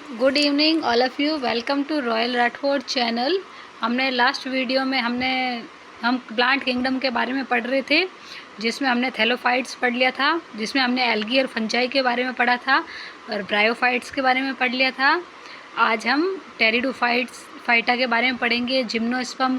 Good evening all of you. Welcome to royal Rathore channel. हमने last video में हम plant kingdom के बारे में पढ़ रहे थे, जिसमें हमने थैलोफाइट्स पढ़ लिया था, जिसमें हमने एल्गी और फंजाई के बारे में पढ़ा था और ब्रायोफाइट्स के बारे में पढ़ लिया था। आज हम फाइटा के बारे में पढ़ेंगे, जिम्नोस्पर्म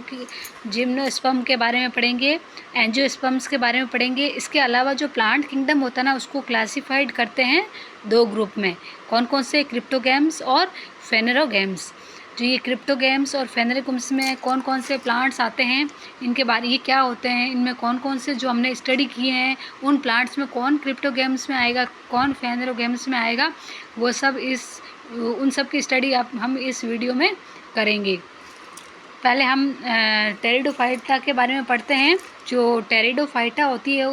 के बारे में पढ़ेंगे, एंजियोस्पर्म्स के बारे में पढ़ेंगे। इसके अलावा जो प्लांट किंगडम होता है ना, उसको क्लासिफाइड करते हैं दो ग्रुप में। कौन कौन से? क्रिप्टोगैम्स और फेनेरोगैम्स। जो ये क्रिप्टोगैम्स और फेनेरोगैम्स में कौन कौन से प्लांट्स आते हैं, इनके बारे ये क्या होते हैं, इनमें कौन कौन से जो हमने स्टडी किए हैं उन प्लांट्स में कौन क्रिप्टोगैम्स में आएगा, कौन फेनेरोगैम्स में आएगा, वो सब उन सब की स्टडी हम इस वीडियो में करेंगे। पहले हम टेरिडोफाइटा के बारे में पढ़ते हैं। जो टेरिडोफाइटा होती है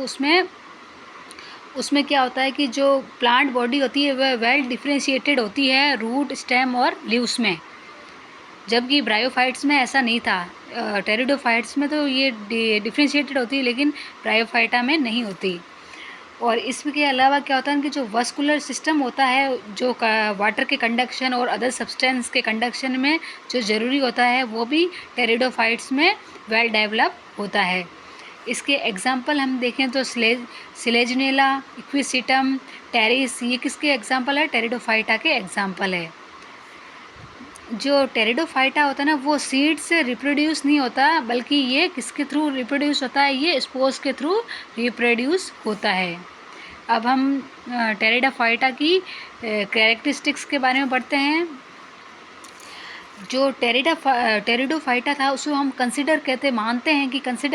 उसमें क्या होता है कि जो प्लांट बॉडी होती है वह वेल डिफ्रेंशिएटेड होती है रूट, स्टेम और लीव्स में, जबकि ब्रायोफाइट्स में ऐसा नहीं था। टेरिडोफाइट्स में तो ये डिफ्रेंशिएटेड होती है, लेकिन ब्रायोफाइटा में नहीं होती। और इसके अलावा क्या होता है कि जो वस्कुलर सिस्टम होता है, जो वाटर के कंडक्शन और अदर सब्सटेंस के कंडक्शन में जो ज़रूरी होता है, वो भी टेरिडोफाइट्स में वेल डेवलप होता है। इसके एग्जाम्पल हम देखें तो सिलेजनेला, इक्विसिटम, टेरिस, ये किसके एग्जाम्पल है? टेरिडोफाइटा के एग्जाम्पल है। जो टेरिडोफाइटा होता है ना, वो सीड से रिप्रोड्यूस नहीं होता, बल्कि ये किसके थ्रू रिप्रोड्यूस होता है? ये स्पोर्स के थ्रू रिप्रोड्यूस होता है। अब हम टेरिडोफाइटा की कैरेक्टरिस्टिक्स के बारे में पढ़ते हैं। जो टेरिडोफाइटा था उसको हम कंसिडर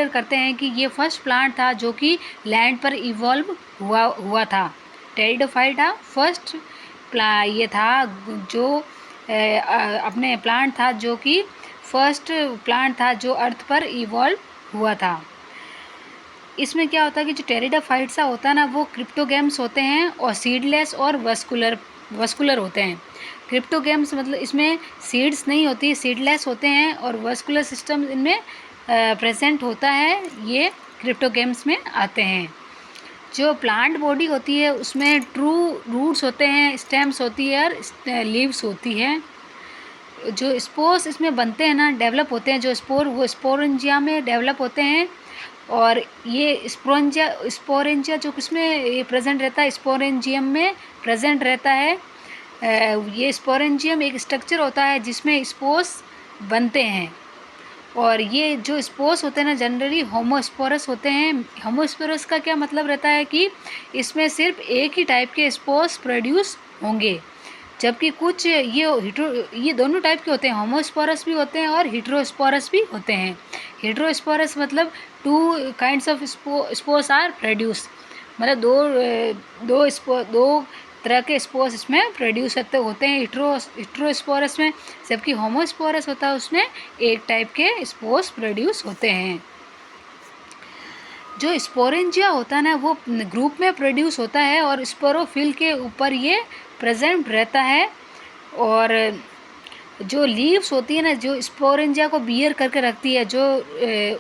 करते हैं कि ये फर्स्ट प्लांट था जो कि लैंड पर इवॉल्व हुआ था। टेरिडोफाइटा फर्स्ट ये था जो अपने प्लांट था जो कि फर्स्ट प्लांट था जो अर्थ पर इवॉल्व हुआ था। इसमें क्या होता है कि जो टेरिडोफाइटा होता है ना, वो क्रिप्टोगैम्स होते हैं और सीडलेस और वस्कुलर होते हैं। क्रिप्टोगैम्स मतलब इसमें सीड्स नहीं होती, सीडलेस होते हैं और वस्कुलर सिस्टम इनमें प्रेजेंट होता है, ये क्रिप्टोगैम्स में आते हैं। जो प्लांट बॉडी होती है उसमें ट्रू रूट्स होते हैं, स्टेम्स होती है और लीव्स होती है। जो स्पोर्स इसमें बनते हैं ना, डेवलप होते हैं, जो वो स्पोरेंजिया में डेवलप होते हैं। और ये स्पोरेंजिया जो किसमें प्रेजेंट रहता है? स्पोरेंजियम में प्रेजेंट रहता है। ये स्पोरेंजियम एक स्ट्रक्चर होता है जिसमें स्पोर्स बनते हैं। और ये जो स्पोर्स होते हैं ना, जनरली होमोस्पोरस होते हैं। होमोस्पोरस का क्या मतलब रहता है कि इसमें सिर्फ एक ही टाइप के स्पोर्स प्रोड्यूस होंगे, जबकि कुछ ये दोनों टाइप के होते हैं, होमोस्पोरस भी होते हैं और हेटेरोस्पोरस भी होते हैं। हेटेरोस्पोरस मतलब two kinds of spores are produce, मतलब दो तरह के स्पोर्स इसमें प्रोड्यूस होते हैं हेटेरोस्पोरस में, जबकि होमोस्पोरस होता है उसमें एक टाइप के स्पोर्स प्रोड्यूस होते हैं। जो स्पोरेंजिया होता है ना, वो ग्रुप में प्रोड्यूस होता है और स्पोरोफिल के ऊपर ये प्रेजेंट रहता है। और जो लीव्स होती है ना, जो स्पोरेंजिया को बियर करके रखती है, जो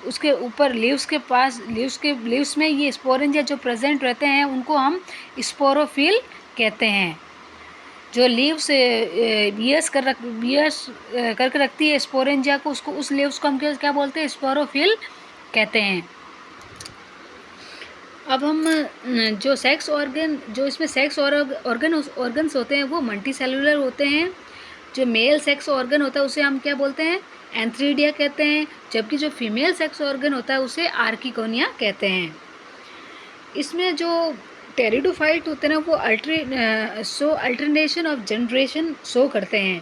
उसके ऊपर लीव्स में ये स्पोरेंजिया जो प्रेजेंट रहते हैं, उनको हम स्पोरोफिल कहते हैं। जो लीव्स बियर्स करके रखती है स्पोरेंजिया को, उस लीव्स को हम क्या बोलते हैं? स्पोरोफिल कहते हैं। अब हम जो इसमें सेक्स ऑर्गन्स होते हैं वो मल्टी सेलुलर होते हैं। जो मेल सेक्स ऑर्गन होता है उसे हम क्या बोलते हैं? एंथ्रीडिया कहते हैं, जबकि जो फीमेल सेक्स ऑर्गन होता है उसे आर्किकोनिया कहते हैं। इसमें जो टेरिडोफाइट होते हैं ना, वो अल्टरनेशन ऑफ जनरेशन शो करते हैं।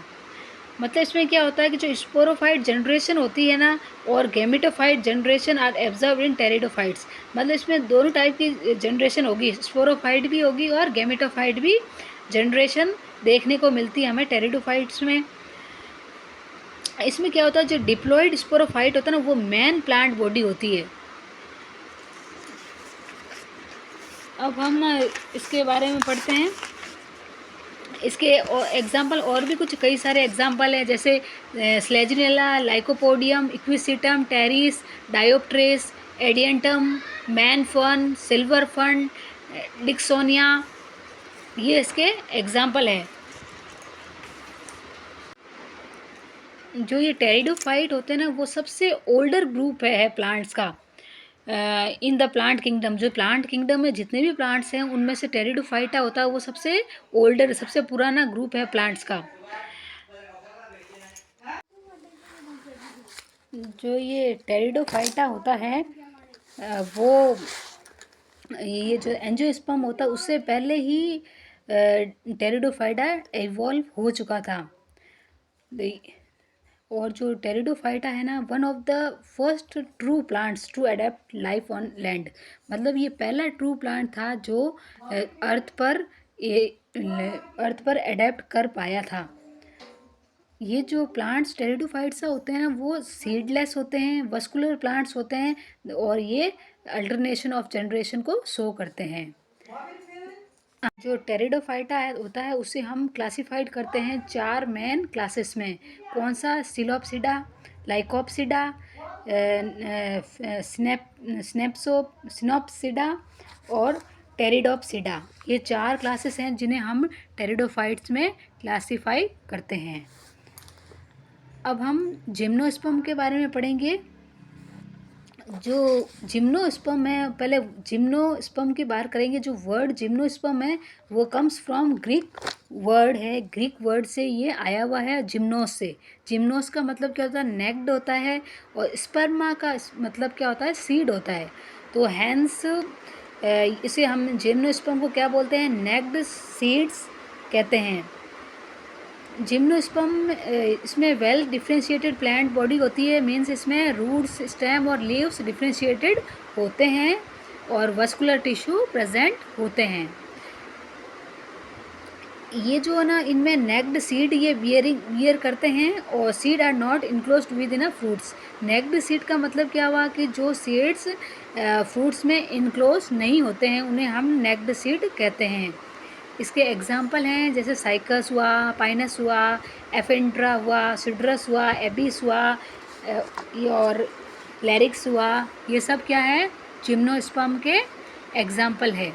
मतलब इसमें क्या होता है कि जो स्पोरोफाइट जनरेशन होती है ना और gametophyte generation are observe in pteridophytes, मतलब इसमें दोनों टाइप की जनरेशन होगी, स्पोरोफाइट भी होगी और गैमेटोफाइट भी जनरेशन देखने को मिलती है हमें टेरिडोफाइट्स में। इसमें क्या होता है, जो डिप्लॉयड स्पोरोफाइट होता है ना, वो मेन प्लांट बॉडी होती है। अब हम इसके बारे में पढ़ते हैं। इसके एग्जाम्पल और भी कई सारे एग्जाम्पल हैं, जैसे Selaginella, Lycopodium, Equisetum, Pteris, Dryopteris, Adiantum, man fern, silver fern, Dicksonia, ये इसके एग्जाम्पल है। जो ये टेरिडोफाइट होते हैं ना, वो सबसे ओल्डर ग्रुप है प्लांट्स का इन द प्लांट किंगडम। जो प्लांट किंगडम में जितने भी प्लांट्स हैं उनमें से टेरिडोफाइटा होता है वो सबसे ओल्डर, सबसे पुराना ग्रुप है प्लांट्स का। जो ये टेरिडोफाइटा होता है वो ये जो एंजियोस्पर्म होता है उससे पहले ही टेरिडोफाइटा इवॉल्व हो चुका था। और जो टेरिडोफाइटा है ना, one of the first true plants to adapt life on land. मतलब ये पहला ट्रू प्लांट था जो अर्थ पर अर्थ पर अडेप्ट कर पाया था। ये जो प्लांट्स टेरिडोफाइट्स होते हैं ना, वो सीडलेस होते हैं, वस्कुलर प्लांट्स होते हैं और ये अल्टरनेशन ऑफ जनरेशन को शो करते हैं। जो टेरिडोफाइटा है होता है उसे हम क्लासिफाइड करते हैं 4 मेन क्लासेस में। कौन सा? सिलोप्सिडा, लाइकोप्सिडा, सिनोप्सिडा और टेरिडोप्सिडा। ये 4 क्लासेस हैं जिन्हें हम टेरिडोफाइट्स में क्लासिफाई करते हैं। अब हम जिम्नोस्पर्म के बारे में पढ़ेंगे। जो जिम्नोस्पर्म है, पहले जिम्नोस्पर्म की बात करेंगे। जो वर्ड जिम्नोस्पर्म है वो कम्स फ्रॉम ग्रीक वर्ड है, ग्रीक वर्ड से ये आया हुआ है, जिम्नोस से। जिम्नोस का मतलब क्या होता है? नेक्ड होता है, और स्पर्मा का मतलब क्या होता है? सीड होता है। तो हैंस इसे हम जिम्नोस्पर्म को क्या बोलते हैं? नेक्ड सीड्स कहते हैं। जिम्नोस्पर्म इसमें वेल डिफ्रेंशिएटेड प्लांट बॉडी होती है, मीन्स इसमें रूट्स, स्टेम और लीव्स डिफ्रेंशिएटेड होते हैं और वस्कुलर टिश्यू प्रेजेंट होते हैं। ये जो है ना, इनमें नेक्ड सीड ये बियर करते हैं और seed are not enclosed within a fruits. Naked seed का मतलब क्या हुआ कि जो सीड्स फ्रूट्स में इनक्लोज नहीं होते हैं उन्हें हम नेक्ड सीड कहते हैं। इसके एग्जाम्पल हैं जैसे साइकस हुआ, पाइनस हुआ, एफेंड्रा हुआ, सिड्रस हुआ, एबिस हुआ और लैरिक्स हुआ। ये सब क्या है? जिम्नोस्पर्म के एग्जाम्पल है।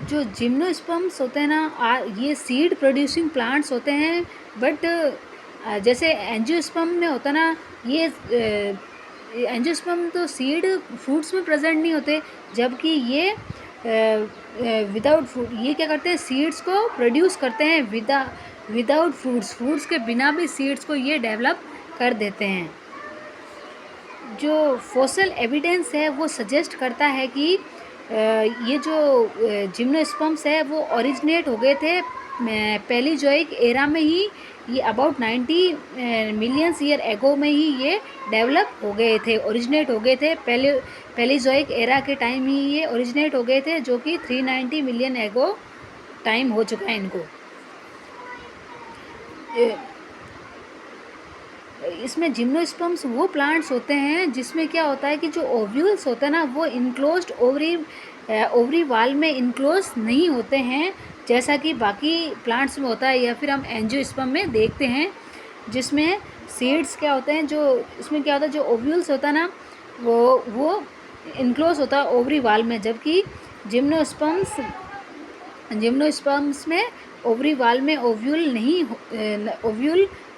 जो जिम्नोस्पर्म्स होते हैं ना, ये सीड प्रोड्यूसिंग प्लांट्स होते हैं, बट जैसे एंजियोस्पर्म में होता है ना, ये एंजियोस्पर्म तो सीड फ्रूट्स में प्रेजेंट नहीं होते, जबकि ये विदाउट फ्रूट ये क्या करते हैं? सीड्स को प्रोड्यूस करते हैं विदाउट फ्रूट्स के बिना भी सीड्स को ये डेवलप कर देते हैं। जो फॉसिल एविडेंस है वो सजेस्ट करता है कि ये जो जिम्नोस्पर्म्स है वो ओरिजिनेट हो गए थे पैलियोजोइक एरा में ही। ये अबाउट 90 मिलियंस ईयर एगो में ही ये डेवलप हो गए थे, ओरिजिनेट हो गए थे। पैलियोजोइक एरा के टाइम ही ये ओरिजिनेट हो गए थे, जो कि 390 मिलियन एगो टाइम हो चुका है इनको। इसमें जिम्नोस्पर्म्स वो प्लांट्स होते हैं जिसमें क्या होता है कि जो ओव्यूल्स होते हैं ना, वो इनक्लोज्ड ओवरी वाल में इनक्लोज नहीं होते हैं, जैसा कि बाकी प्लांट्स में होता है या फिर हम एंजियोस्पर्म में देखते हैं, जिसमें सीड्स क्या होते हैं, जो इसमें क्या होता है, जो ओव्यूल्स होता है ना वो इनक्लोज होता है ओवरी वाल में, जबकि जिम्नोस्पर्म्स में ओवरी वाल में ओव्यूल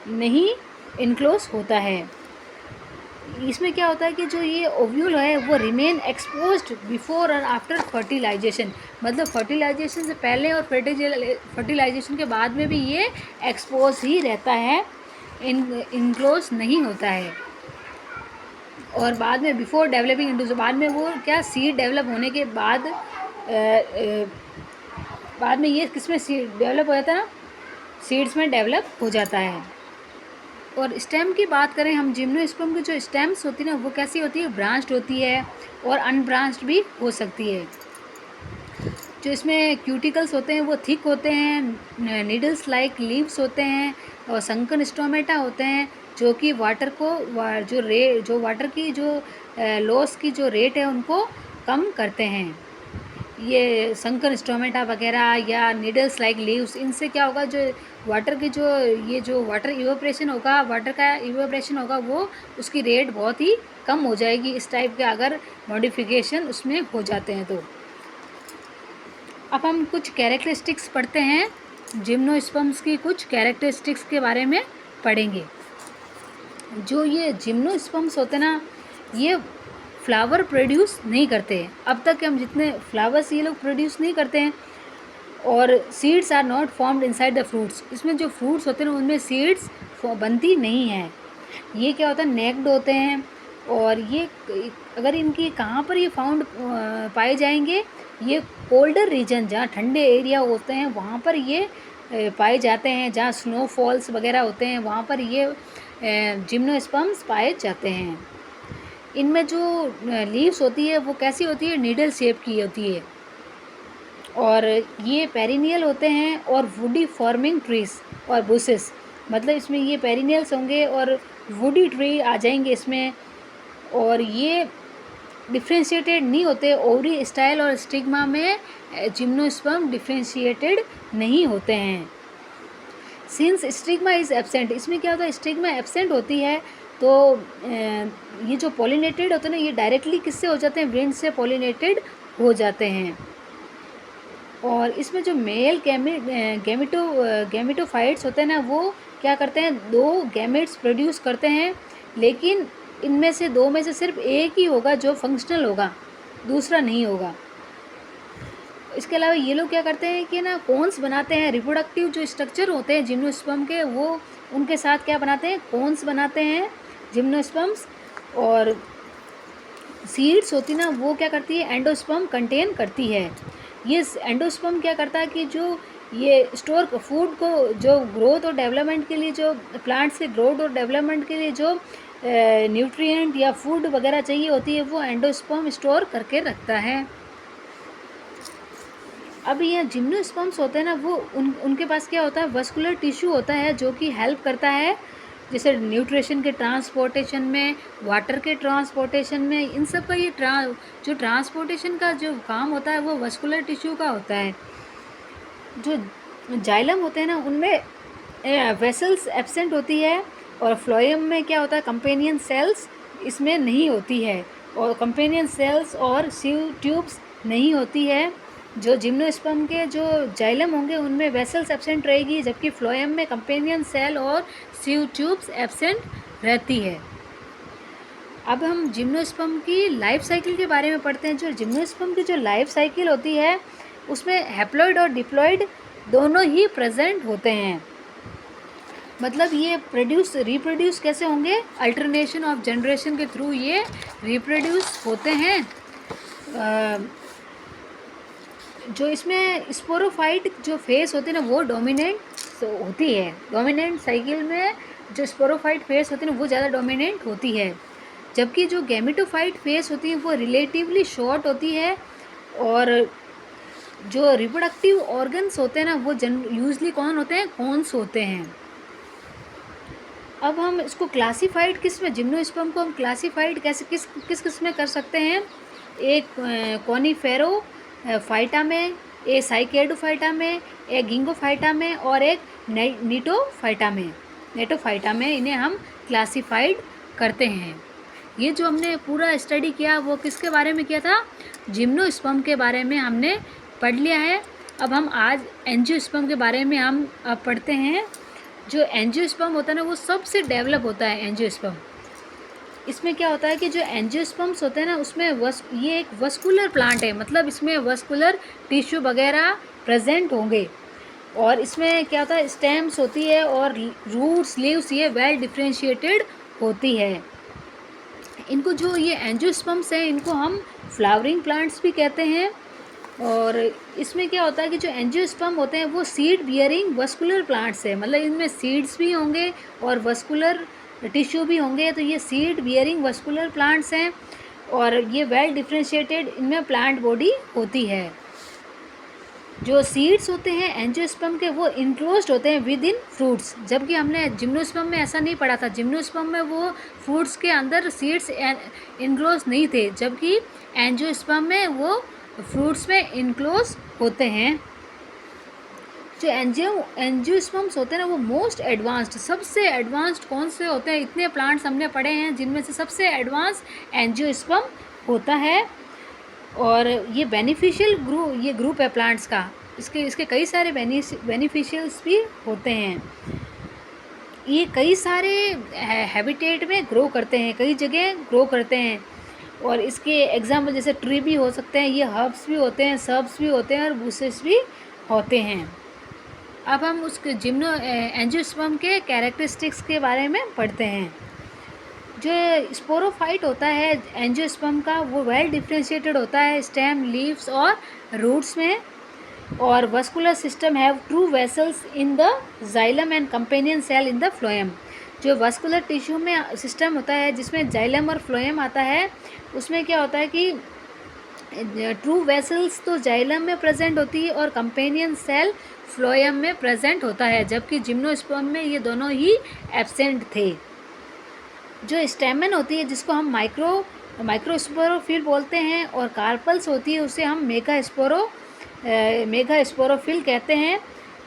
नहीं इनक्लोज होता है। इसमें क्या होता है कि जो ये ओव्यूल है वो रिमेन एक्सपोज्ड बिफोर और आफ्टर फर्टिलाइजेशन। मतलब फर्टिलाइजेशन से पहले और फर्टिलाइजेशन के बाद में भी ये एक्सपोज ही रहता है, इनक्लोज नहीं होता है। और बाद में बिफोर डेवलपिंग इनटू, बाद में वो क्या सीड डेवलप होने के बाद में ये किसमें सीड डेवलप हो जाता है ना, सीड्स में डेवलप हो जाता है। और स्टेम की बात करें हम, जिम्नोस्पर्म की जो स्टेम्स होती है ना वो कैसी होती है? ब्रांच्ड होती है और अनब्रांच्ड भी हो सकती है। जो इसमें क्यूटिकल्स होते हैं वो थिक होते हैं, नीडल्स लाइक लीव्स होते हैं और संकन स्टोमेटा होते हैं, जो कि वाटर की जो लॉस की जो रेट है उनको कम करते हैं। ये संकर स्टोमेटा वगैरह या नीडल्स लाइक लीव्स, इनसे क्या होगा? जो वाटर की जो वाटर इवेपोरेशन होगा वो उसकी रेट बहुत ही कम हो जाएगी, इस टाइप के अगर मॉडिफिकेशन उसमें हो जाते हैं तो। अब हम कुछ कैरेक्टरिस्टिक्स पढ़ते हैं, जिम्नोस्पर्म्स की कुछ कैरेक्टरिस्टिक्स के बारे में पढ़ेंगे। जो ये जिम्नोस्पर्म्स होते हैं ना, ये फ्लावर प्रोड्यूस नहीं करते हैं। अब तक हम जितने फ्लावर्स ये लोग प्रोड्यूस नहीं करते हैं। और seeds are not formed inside the fruits, इसमें जो फ्रूट्स होते हैं ना उनमें सीड्स बनती नहीं है। ये क्या होता है, नेक्ड होते हैं। और ये अगर इनकी कहाँ पर ये फाउंड पाए जाएंगे, ये कोल्डर रीजन जहाँ ठंडे एरिया होते हैं वहाँ पर ये पाए जाते हैं। जहाँ स्नोफॉल्स वगैरह होते हैं वहाँ पर ये जिम्नोस्पर्म्स पाए जाते हैं। इनमें जो लीव्स होती है वो कैसी होती है, नीडल शेप की होती है। और ये पेरिनियल होते हैं और वुडी फॉर्मिंग ट्रीज और बुशेस, मतलब इसमें ये पेरिनियल्स होंगे और वुडी ट्री आ जाएंगे इसमें। और ये डिफ्रेंशिएटेड नहीं होते, ओवरी स्टाइल और स्टिग्मा में जिम्नोस्पर्म डिफ्रेंशिएटेड नहीं होते हैं। सिंस स्टिग्मा इज़ एब्सेंट, इसमें क्या होता है, स्टिग्मा एब्सेंट होती है तो ये जो पॉलिनेटेड होते हैं ना, ये डायरेक्टली किससे हो जाते हैं, विंड से पॉलिनेटेड हो जाते हैं। और इसमें जो मेल गैमेटोफाइट्स होते हैं ना, वो क्या करते हैं, 2 गैमेट्स प्रोड्यूस करते हैं। लेकिन इनमें से 2 में से सिर्फ एक ही होगा जो फंक्शनल होगा, दूसरा नहीं होगा। इसके अलावा ये लोग क्या करते हैं कि ना कोन्स बनाते हैं। रिप्रोडक्टिव जो स्ट्रक्चर होते हैं जिम्नोस्पर्म के, वो उनके साथ क्या बनाते हैं, कोन्स बनाते हैं जिम्नोस्पर्म्स। और सीड्स होती ना वो क्या करती है, एंडोस्पर्म कंटेन करती है। ये एंडोस्पर्म क्या करता है कि जो ये स्टोर फूड को, जो ग्रोथ और डेवलपमेंट के लिए, जो प्लांट्स के ग्रोथ और डेवलपमेंट के लिए जो न्यूट्रिएंट या फूड वगैरह चाहिए होती है, वो एंडोस्पर्म स्टोर करके रखता है। अब ये जिम्नोस्पर्म्स होते हैं ना, वो उनके पास क्या होता है, वस्कुलर टिश्यू होता है जो कि हेल्प करता है, जैसे न्यूट्रिशन के ट्रांसपोर्टेशन में, वाटर के ट्रांसपोर्टेशन में, इन सब का ये जो ट्रांसपोर्टेशन का जो काम होता है वो वस्कुलर टिश्यू का होता है। जो जाइलम होते हैं ना, उनमें वेसल्स एब्सेंट होती है। और फ्लोएम में क्या होता है, कंपेनियन सेल्स इसमें नहीं होती है, और कंपेनियन सेल्स और सीव ट्यूब्स नहीं होती है। जो जिम्नोस्पर्म के जो जाइलम होंगे उनमें वेसल्स एब्सेंट रहेगी, जबकि फ्लोएम में कंपेनियन सेल और सीव ट्यूब्स एब्सेंट रहती है। अब हम जिम्नोस्पर्म की लाइफ साइकिल के बारे में पढ़ते हैं। जो जिम्नोस्पर्म की जो लाइफ साइकिल होती है उसमें हैप्लॉइड और डिप्लॉइड दोनों ही प्रेजेंट होते हैं। मतलब ये रिप्रोड्यूस कैसे होंगे, अल्टरनेशन ऑफ जनरेशन के थ्रू ये रिप्रोड्यूस होते हैं। जो इसमें स्पोरोफाइट जो फेस होती है ना, वो डोमिनेंट होती है। डोमिनेंट साइकिल में जो स्पोरोफाइट फेस होती है ना, वो ज़्यादा डोमिनेंट होती है। जबकि जो गैमेटोफाइट फेस होती है वो रिलेटिवली शॉर्ट होती है। और जो रिप्रोडक्टिव ऑर्गन्स होते हैं ना, वो यूजली कौन होते हैं, कॉन्स होते हैं। अब हम इसको क्लासीफाइड किस में, जिम्नोस्पर्म को हम क्लासीफाइड कैसे किस में कर सकते हैं, एक कॉनिफेरो फाइटा में, एक साइकेडोफाइटा में, एक गिंगोफाइटा में, और एक नेटोफाइटा में इन्हें हम क्लासीफाइड करते हैं। ये जो हमने पूरा स्टडी किया वो किसके बारे में किया था, जिम्नोस्पर्म के बारे में हमने पढ़ लिया है। अब हम आज एंजियोस्पर्म के बारे में हम अब पढ़ते हैं। जो एंजियोस्पर्म होता है ना, वो सबसे डेवलप होता है एंजियोस्पर्म। इसमें क्या होता है कि जो एंजियोस्पर्म्स होते हैं ना, उसमें ये एक वस्कुलर प्लांट है, मतलब इसमें वस्कुलर टिश्यू वगैरह प्रेजेंट होंगे। और इसमें क्या होता है, स्टेम्स होती है और रूट्स, लीव्स ये वेल डिफ्रेंशिएटेड होती है। इनको जो ये एंजियोस्पर्म्स हैं इनको हम फ्लावरिंग प्लांट्स भी कहते हैं। और इसमें क्या होता है कि जो एंजियोस्पर्म होते हैं वो सीड बियरिंग वस्कुलर प्लांट्स है, मतलब इनमें सीड्स भी होंगे और वस्कुलर टिश्यू भी होंगे। तो ये सीड बियरिंग वस्कुलर प्लांट्स हैं और ये वेल डिफ्रेंशिएटेड इनमें प्लांट बॉडी होती है। जो सीड्स होते हैं एंजियोस्पर्म के, वो इनक्लोज्ड होते हैं विद इन फ्रूट्स, जबकि हमने जिम्नोस्पर्म में ऐसा नहीं पढ़ा था। जिम्नोस्पर्म में वो फ्रूट्स के अंदर सीड्स इनक्लोज नहीं थे, जबकि एंजियोस्पर्म में वो फ्रूट्स में इनक्लोज होते हैं। जो एंजियोस्पर्म्स होते हैं ना, वो मोस्ट एडवांस्ड, सबसे एडवांस्ड कौन से होते हैं, इतने प्लांट्स हमने पढ़े हैं जिनमें से सबसे एडवांस एंजियोस्पर्म होता है। और ये ये ग्रुप है प्लांट्स का, इसके कई सारे बेनिफिशियल्स भी होते हैं। ये कई सारे हैबिटेट में ग्रो करते हैं, कई जगह ग्रो करते हैं। और इसके एग्जाम्पल जैसे ट्री भी हो सकते हैं, ये हर्ब्स भी होते हैं, सर्ब्स भी होते हैं और बुशेस भी होते हैं। अब हम उसके एंजियोस्पर्म के कैरेक्टरिस्टिक्स के बारे में पढ़ते हैं। जो स्पोरोफाइट होता है एंजियोस्पर्म का, वो वेल डिफ्रेंशिएटेड होता है स्टेम, लीव्स और रूट्स में। और vascular system have true vessels in the xylem and companion cell in the phloem. जो वस्कुलर टिश्यू में सिस्टम होता है जिसमें जाइलम और फ्लोएम आता है, उसमें क्या होता है कि ट्रू वेसल्स तो जाइलम में प्रेजेंट होती है और कंपेनियन सेल फ्लोएम में प्रेजेंट होता है, जबकि जिम्नोस्पर्म में ये दोनों ही एब्सेंट थे। जो स्टेमन होती है जिसको हम माइक्रोस्पोरोफिल बोलते हैं, और कार्पल्स होती है उसे हम मेगास्पोरोफिल कहते हैं।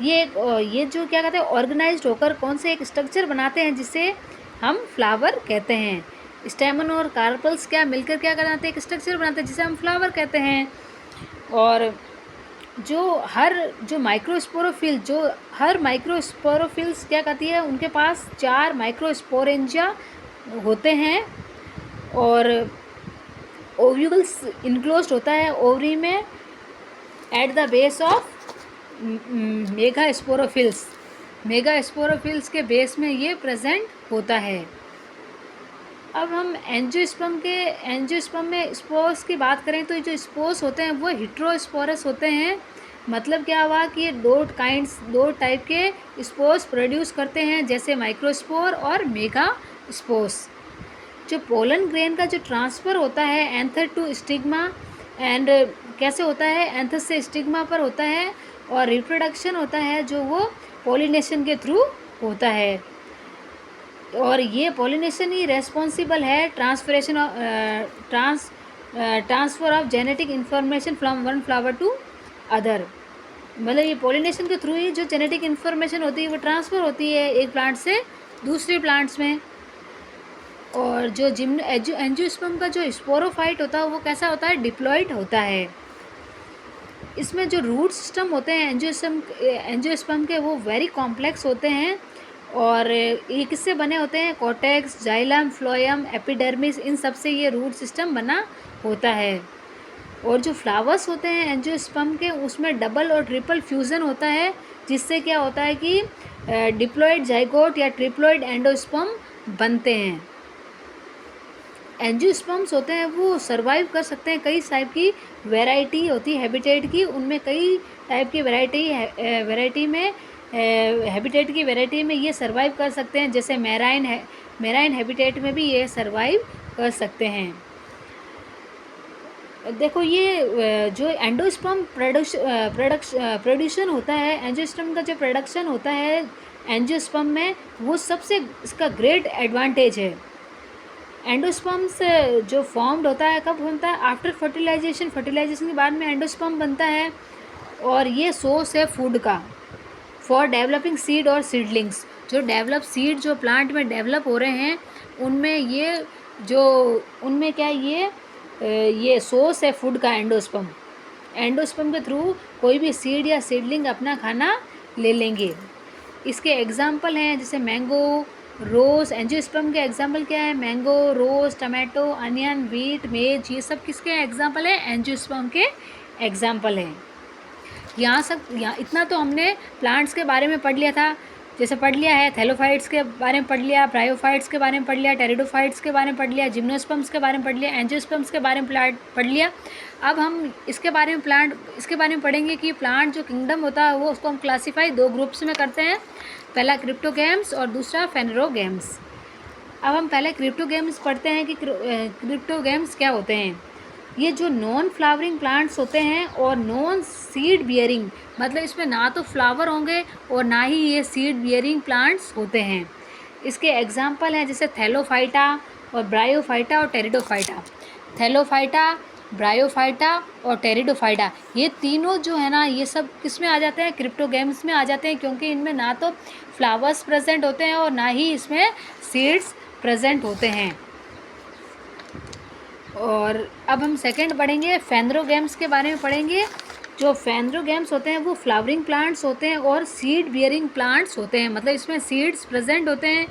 ये जो क्या कहते हैं ऑर्गेनाइज्ड होकर कौन से एक स्ट्रक्चर बनाते हैं जिसे हम फ्लावर कहते हैं। स्टेमन और कार्पल्स क्या मिलकर क्या बनाते हैं, एक स्ट्रक्चर बनाते हैं जिसे हम फ्लावर कहते हैं। और हर माइक्रोस्पोरोफिल्स क्या कहती है, उनके पास 4 माइक्रोस्पोरेंजिया होते हैं और ओव्यूल्स इनक्लोज्ड होता है ओवरी में एट द बेस ऑफ मेगास्पोरोफिल्स के बेस में ये प्रेजेंट होता है। अब हम एंजियोस्पर्म में स्पोर्स की बात करें तो जो स्पोर्स होते हैं वो हेटेरोस्पोरस होते हैं। मतलब क्या हुआ कि ये दो टाइप के स्पोर्स प्रोड्यूस करते हैं, जैसे माइक्रोस्पोर और मेगा स्पोर्स। जो पोलन ग्रेन का जो ट्रांसफ़र होता है एंथर टू स्टिग्मा एंड कैसे होता है, एंथर से स्टिग्मा पर होता है, और रिप्रोडक्शन होता है जो वो पॉलिनेशन के थ्रू होता है। और ये पॉलिनेशन ही रेस्पॉन्सिबल है transfer of genetic information from one flower to other. मतलब ये पॉलिनेशन के थ्रू ही जो जेनेटिक इन्फॉर्मेशन होती है वो ट्रांसफ़र होती है एक प्लांट से दूसरे प्लांट्स में। और जो एंजियोस्पर्म का जो स्पोरोफाइट होता है वो कैसा होता है, डिप्लॉइड होता है। इसमें जो रूट सिस्टम होते हैं एंजियोस्पर्म के वो वेरी कॉम्प्लेक्स होते हैं। और ये किससे बने होते हैं, कॉर्टेक्स, जाइलम, फ्लोएम, एपिडर्मिस, इन सब से ये रूट सिस्टम बना होता है। और जो फ्लावर्स होते हैं एंजियोस्पर्म के, उसमें डबल और ट्रिपल फ्यूज़न होता है, जिससे क्या होता है कि डिप्लॉइड जाइगोट या ट्रिप्लॉइड एंडोस्पर्म बनते हैं। एंजियोस्पर्म्स होते हैं वो सर्वाइव कर सकते हैं, कई टाइप की वैरायटी होती है हैबिटेट की, उनमें कई टाइप की हैबिटेट की वैरायटी में ये सर्वाइव कर सकते हैं। जैसे मैराइन हैबिटेट में भी ये सर्वाइव कर सकते हैं। देखो ये जो एंडोस्पर्म प्रोडक्शन होता है, एंजियोस्पर्म का जो प्रोडक्शन होता है एंजियोस्पर्म में, वो सबसे इसका ग्रेट एडवांटेज है। एंडोस्पर्म से जो फॉर्म्ड होता है कब बनता है, आफ्टर फर्टिलाइजेशन के बाद में एंडोस्पर्म बनता है। और ये सोर्स है फूड का फॉर डेवलपिंग सीड और सीडलिंग्स। जो डेवलप सीड जो प्लांट में डेवलप हो रहे हैं उनमें क्या ये सोर्स है फूड का एंडोस्पर्म के थ्रू कोई भी सीड या सीडलिंग अपना खाना ले लेंगे। इसके एग्जाम्पल हैं जैसे मैंगो, रोज़। एंजियोस्पर्म के एग्जाम्पल क्या है, मैंगो, रोज़, टमाटो, अनियन, व्हीट, मेज, ये सब किसके एग्जाम्पल हैं, एंजियोस्पर्म के एग्जाम्पल हैं। यहाँ इतना तो हमने प्लांट्स के बारे में पढ़ लिया था, जैसे पढ़ लिया है थैलोफाइट्स के बारे में पढ़ लिया, ब्रायोफाइट्स के बारे में पढ़ लिया, टेरिडोफाइट्स के बारे में पढ़ लिया, जिम्नोस्पर्म्स के बारे में पढ़ लिया, एंजियोस्पर्म्स के बारे में पढ़ लिया। अब हम इसके बारे में पढ़ेंगे कि प्लांट जो किंगडम होता है वो उसको हम क्लासीफाई 2 ग्रुप्स में करते हैं, पहला क्रिप्टोगैम्स और दूसरा फेनेरोगैम्स। अब हम पहले क्रिप्टोगैम्स पढ़ते हैं कि क्रिप्टोगैम्स क्या होते हैं। ये जो नॉन फ्लावरिंग प्लांट्स होते हैं और नॉन सीड बियरिंग, मतलब इसमें ना तो फ्लावर होंगे और ना ही ये सीड बियरिंग प्लांट्स होते हैं। इसके एग्जाम्पल हैं जैसे थैलोफाइटा और ब्रायोफाइटा और टेरिडोफाइटा। थैलोफाइटा, ब्रायोफाइटा और टेरिडोफाइटा, ये तीनों जो है ना, ये सब किस में आ जाते हैं, क्रिप्टोगैम्स में आ जाते हैं, क्योंकि इनमें ना तो फ्लावर्स प्रेजेंट होते हैं और ना ही इसमें सीड्स प्रेजेंट होते हैं। और अब हम सेकंड पढ़ेंगे, फेनेरोगैम्स के बारे में पढ़ेंगे। जो फेनरोगैम्स होते हैं वो फ्लावरिंग प्लांट्स होते हैं और सीड बियरिंग प्लांट्स होते हैं, मतलब इसमें सीड्स प्रेजेंट होते हैं।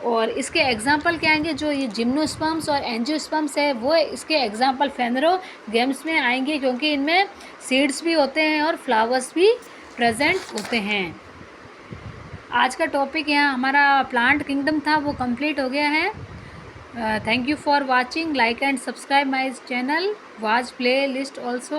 और इसके एग्जाम्पल क्या आएंगे, जो ये जिम्नोस्पर्म्स और एंजियोस्पर्म्स है वो इसके एग्जाम्पल फेनरोगैम्स में आएंगे, क्योंकि इनमें सीड्स भी होते हैं और फ्लावर्स भी प्रेजेंट होते हैं। आज का टॉपिक यहाँ हमारा प्लांट किंगडम था वो कंप्लीट हो गया है। Thank you for watching. Like and subscribe my channel. Watch playlist also.